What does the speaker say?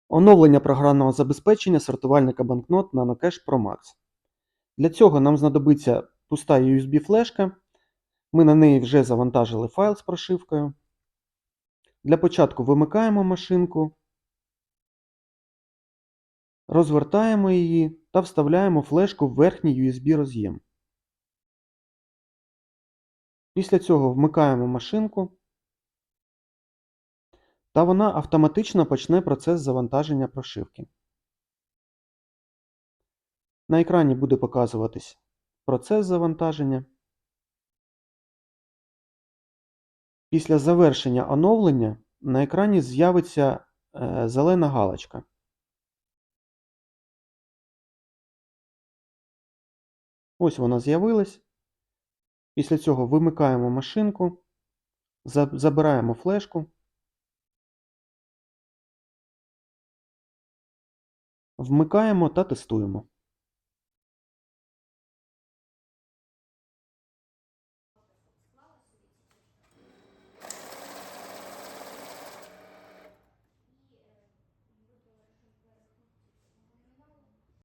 Оновлення програмного забезпечення сортувальника банкнот NanoCash Pro Max. Для цього нам знадобиться пуста USB-флешка. Ми на неї вже завантажили файл з прошивкою. Для початку вимикаємо машинку, розвертаємо її та вставляємо флешку в верхній USB-роз'єм. Після цього вмикаємо машинку, та вона автоматично почне процес завантаження прошивки. На екрані буде показуватись процес завантаження. Після завершення оновлення на екрані з'явиться зелена галочка. Ось вона з'явилась. Після цього вимикаємо машинку, забираємо флешку, вмикаємо та тестуємо.